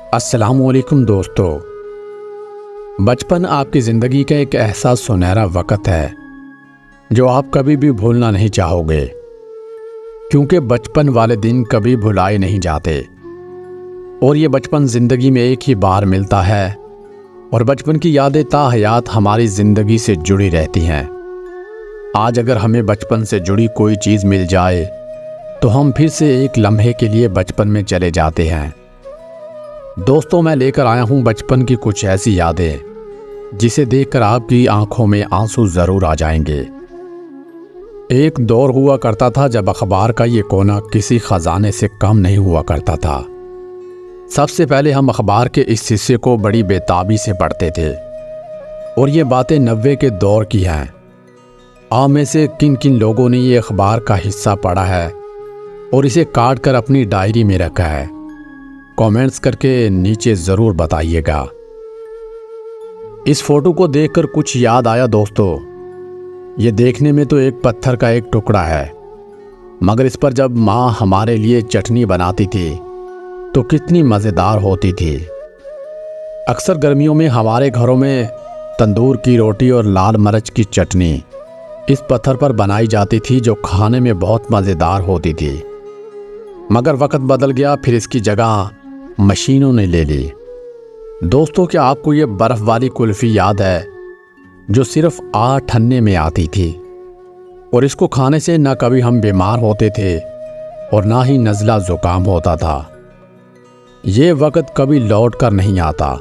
السلام علیکم دوستو۔ بچپن آپ کی زندگی کا ایک ایسا سنہرا وقت ہے جو آپ کبھی بھی بھولنا نہیں چاہو گے، کیونکہ بچپن والے دن کبھی بھلائے نہیں جاتے، اور یہ بچپن زندگی میں ایک ہی بار ملتا ہے، اور بچپن کی یادیں تا حیات ہماری زندگی سے جڑی رہتی ہیں۔ آج اگر ہمیں بچپن سے جڑی کوئی چیز مل جائے تو ہم پھر سے ایک لمحے کے لیے بچپن میں چلے جاتے ہیں۔ دوستوں، میں لے کر آیا ہوں بچپن کی کچھ ایسی یادیں جسے دیکھ کر آپ کی آنکھوں میں آنسو ضرور آ جائیں گے۔ ایک دور ہوا کرتا تھا جب اخبار کا یہ کونا کسی خزانے سے کم نہیں ہوا کرتا تھا۔ سب سے پہلے ہم اخبار کے اس حصے کو بڑی بےتابی سے پڑھتے تھے، اور یہ باتیں 90 کے دور کی ہیں۔ آپ میں سے کن کن لوگوں نے یہ اخبار کا حصہ پڑھا ہے اور اسے کاٹ کر اپنی ڈائری میں رکھا ہے؟ کامنٹس کر کے نیچے ضرور بتائیے گا۔ اس فوٹو کو دیکھ کر کچھ یاد آیا دوستو؟ یہ دیکھنے میں تو ایک پتھر کا ایک ٹکڑا ہے، مگر اس پر جب ماں ہمارے لیے چٹنی بناتی تھی تو کتنی مزیدار ہوتی تھی۔ اکثر گرمیوں میں ہمارے گھروں میں تندور کی روٹی اور لال مرچ کی چٹنی اس پتھر پر بنائی جاتی تھی، جو کھانے میں بہت مزیدار ہوتی تھی۔ مگر وقت بدل گیا، پھر اس کی جگہ مشینوں نے لے لی۔ دوستو، کیا آپ کو یہ برف والی کلفی یاد ہے جو صرف 8 اننے میں آتی تھی، اور اس کو کھانے سے نہ کبھی ہم بیمار ہوتے تھے اور نہ ہی نزلہ زکام ہوتا تھا؟ یہ وقت کبھی لوٹ کر نہیں آتا،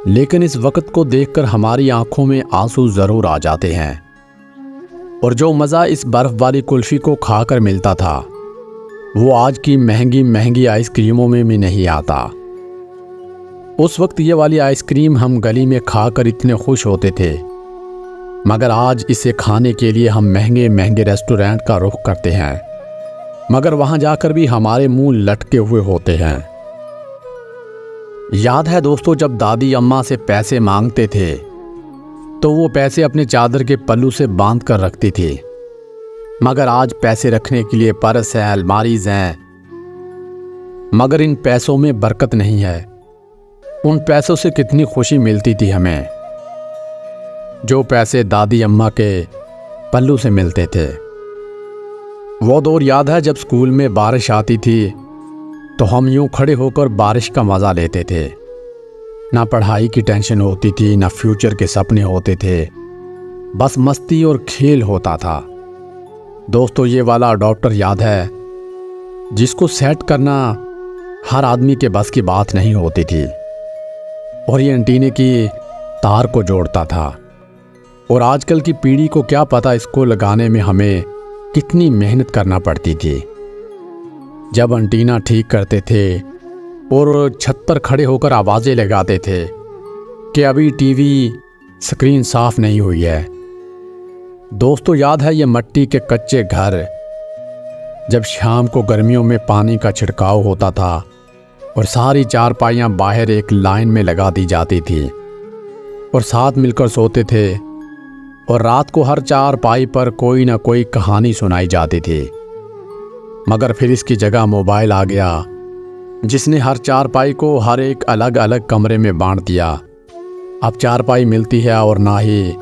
لیکن اس وقت کو دیکھ کر ہماری آنکھوں میں آنسو ضرور آ جاتے ہیں۔ اور جو مزہ اس برف والی کلفی کو کھا کر ملتا تھا وہ آج کی مہنگی مہنگی آئس کریموں میں بھی نہیں آتا۔ اس وقت یہ والی آئس کریم ہم گلی میں کھا کر اتنے خوش ہوتے تھے، مگر آج اسے کھانے کے لیے ہم مہنگے مہنگے ریسٹورنٹ کا رخ کرتے ہیں، مگر وہاں جا کر بھی ہمارے منہ لٹکے ہوئے ہوتے ہیں۔ یاد ہے دوستو، جب دادی اماں سے پیسے مانگتے تھے تو وہ پیسے اپنے چادر کے پلو سے باندھ کر رکھتی تھی، مگر آج پیسے رکھنے کے لیے پرس ہے، الماریز ہیں، مگر ان پیسوں میں برکت نہیں ہے۔ ان پیسوں سے کتنی خوشی ملتی تھی ہمیں، جو پیسے دادی اماں کے پلو سے ملتے تھے۔ وہ دور یاد ہے جب اسکول میں بارش آتی تھی تو ہم یوں کھڑے ہو کر بارش کا مزہ لیتے تھے۔ نہ پڑھائی کی ٹینشن ہوتی تھی، نہ فیوچر کے سپنے ہوتے تھے، بس مستی اور کھیل ہوتا تھا۔ دوستو، یہ والا ڈاکٹر یاد ہے جس کو سیٹ کرنا ہر آدمی کے بس کی بات نہیں ہوتی تھی، اور یہ انٹینے کی تار کو جوڑتا تھا، اور آج کل کی پیڑھی کو کیا پتہ اس کو لگانے میں ہمیں کتنی محنت کرنا پڑتی تھی۔ جب انٹینا ٹھیک کرتے تھے اور چھت پر کھڑے ہو کر آوازیں لگاتے تھے کہ ابھی ٹی وی سکرین صاف نہیں ہوئی ہے۔ دوستو، یاد ہے یہ مٹی کے کچے گھر، جب شام کو گرمیوں میں پانی کا چھڑکاؤ ہوتا تھا اور ساری چارپائیاں باہر ایک لائن میں لگا دی جاتی تھی اور ساتھ مل کر سوتے تھے، اور رات کو ہر چارپائی پر کوئی نہ کوئی کہانی سنائی جاتی تھی۔ مگر پھر اس کی جگہ موبائل آ گیا، جس نے ہر چارپائی کو ہر ایک الگ الگ کمرے میں بانٹ دیا۔ اب چارپائی ملتی ہے اور نہ ہی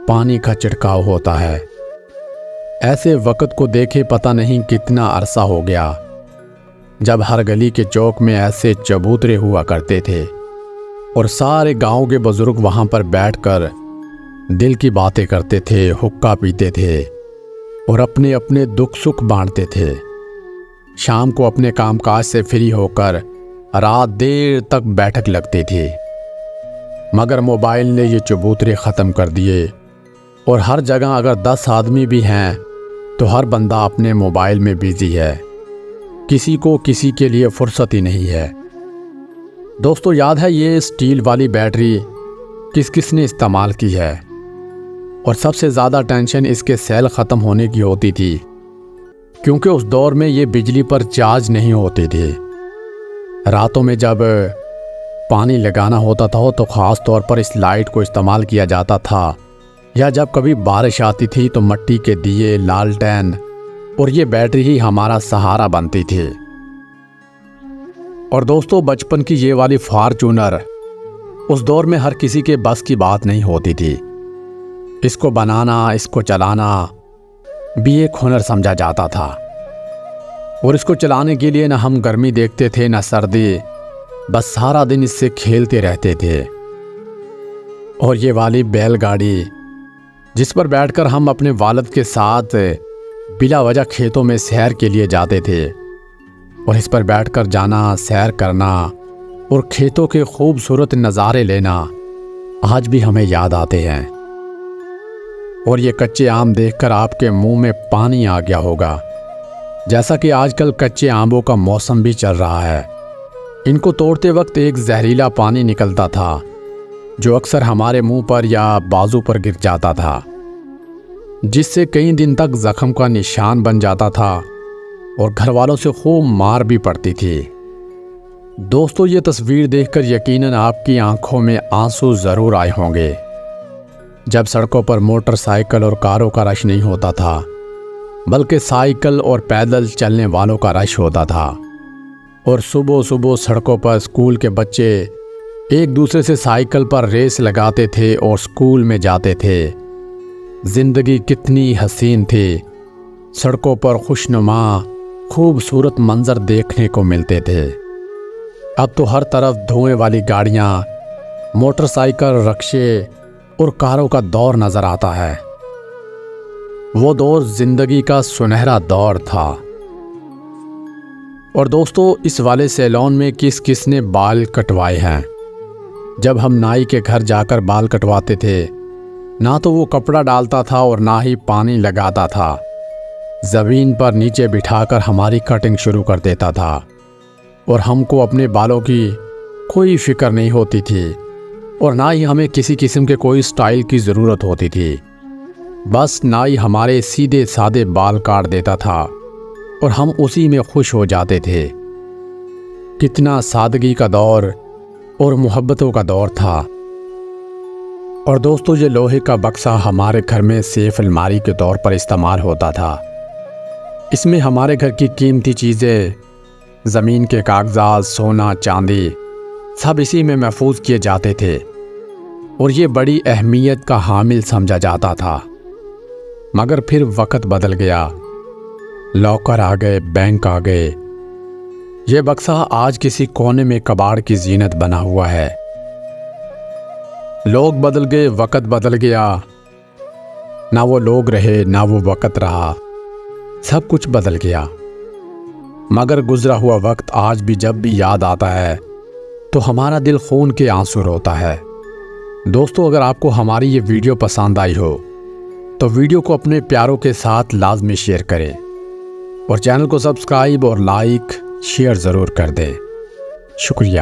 پانی کا چھڑکاؤ ہوتا ہے۔ ایسے وقت کو دیکھے پتہ نہیں کتنا عرصہ ہو گیا، جب ہر گلی کے چوک میں ایسے چبوترے ہوا کرتے تھے، اور سارے گاؤں کے بزرگ وہاں پر بیٹھ کر دل کی باتیں کرتے تھے، حقہ پیتے تھے اور اپنے اپنے دکھ سکھ بانٹتے تھے۔ شام کو اپنے کام کاج سے فری ہو کر رات دیر تک بیٹھک لگتی تھی، مگر موبائل نے یہ چبوترے ختم کر دیے، اور ہر جگہ اگر 10 آدمی بھی ہیں تو ہر بندہ اپنے موبائل میں بیزی ہے، کسی کو کسی کے لیے فرصت ہی نہیں ہے۔ دوستو، یاد ہے یہ اسٹیل والی بیٹری کس کس نے استعمال کی ہے؟ اور سب سے زیادہ ٹینشن اس کے سیل ختم ہونے کی ہوتی تھی، کیونکہ اس دور میں یہ بجلی پر چارج نہیں ہوتی تھی۔ راتوں میں جب پانی لگانا ہوتا تھا تو خاص طور پر اس لائٹ کو استعمال کیا جاتا تھا، یا جب کبھی بارش آتی تھی تو مٹی کے دیے، لالٹین اور یہ بیٹری ہی ہمارا سہارا بنتی تھی۔ اور دوستو بچپن کی یہ والی فارچونر اس دور میں ہر کسی کے بس کی بات نہیں ہوتی تھی۔ اس کو بنانا، اس کو چلانا بھی ایک ہنر سمجھا جاتا تھا، اور اس کو چلانے کے لیے نہ ہم گرمی دیکھتے تھے نہ سردی، بس سارا دن اس سے کھیلتے رہتے تھے۔ اور یہ والی بیل گاڑی جس پر بیٹھ کر ہم اپنے والد کے ساتھ بلا وجہ کھیتوں میں سیر کے لیے جاتے تھے، اور اس پر بیٹھ کر جانا، سیر کرنا اور کھیتوں کے خوبصورت نظارے لینا آج بھی ہمیں یاد آتے ہیں۔ اور یہ کچے آم دیکھ کر آپ کے منہ میں پانی آ گیا ہوگا، جیسا کہ آج کل کچے آموں کا موسم بھی چل رہا ہے۔ ان کو توڑتے وقت ایک زہریلا پانی نکلتا تھا جو اکثر ہمارے منہ پر یا بازو پر گر جاتا تھا، جس سے کئی دن تک زخم کا نشان بن جاتا تھا اور گھر والوں سے خوب مار بھی پڑتی تھی۔ دوستو یہ تصویر دیکھ کر یقیناً آپ کی آنکھوں میں آنسو ضرور آئے ہوں گے، جب سڑکوں پر موٹر سائیکل اور کاروں کا رش نہیں ہوتا تھا، بلکہ سائیکل اور پیدل چلنے والوں کا رش ہوتا تھا، اور صبح صبح سڑکوں پر اسکول کے بچے ایک دوسرے سے سائیکل پر ریس لگاتے تھے اور اسکول میں جاتے تھے۔ زندگی کتنی حسین تھی، سڑکوں پر خوشنما خوبصورت منظر دیکھنے کو ملتے تھے۔ اب تو ہر طرف دھوئیں والی گاڑیاں، موٹر سائیکل، رکشے اور کاروں کا دور نظر آتا ہے۔ وہ دور زندگی کا سنہرا دور تھا۔ اور دوستو اس والے سیلون میں کس کس نے بال کٹوائے ہیں؟ جب ہم نائی کے گھر جا کر بال کٹواتے تھے، نہ تو وہ کپڑا ڈالتا تھا اور نہ ہی پانی لگاتا تھا، زمین پر نیچے بٹھا کر ہماری کٹنگ شروع کر دیتا تھا، اور ہم کو اپنے بالوں کی کوئی فکر نہیں ہوتی تھی، اور نہ ہی ہمیں کسی قسم کے کوئی سٹائل کی ضرورت ہوتی تھی۔ بس نائی ہمارے سیدھے سادے بال کاٹ دیتا تھا اور ہم اسی میں خوش ہو جاتے تھے۔ کتنا سادگی کا دور اور محبتوں کا دور تھا۔ اور دوستو یہ لوہے کا بکسا ہمارے گھر میں سیف الماری کے طور پر استعمال ہوتا تھا۔ اس میں ہمارے گھر کی قیمتی چیزیں، زمین کے کاغذات، سونا، چاندی، سب اسی میں محفوظ کیے جاتے تھے، اور یہ بڑی اہمیت کا حامل سمجھا جاتا تھا۔ مگر پھر وقت بدل گیا، لاکر آ گئے، بینک آ گئے، یہ بکسا آج کسی کونے میں کباڑ کی زینت بنا ہوا ہے۔ لوگ بدل گئے، وقت بدل گیا، نہ وہ لوگ رہے نہ وہ وقت رہا، سب کچھ بدل گیا۔ مگر گزرا ہوا وقت آج بھی جب بھی یاد آتا ہے تو ہمارا دل خون کے آنسو روتا ہے۔ دوستو اگر آپ کو ہماری یہ ویڈیو پسند آئی ہو تو ویڈیو کو اپنے پیاروں کے ساتھ لازمی شیئر کریں، اور چینل کو سبسکرائب اور لائک شیئر ضرور کر دیں۔ شکریہ۔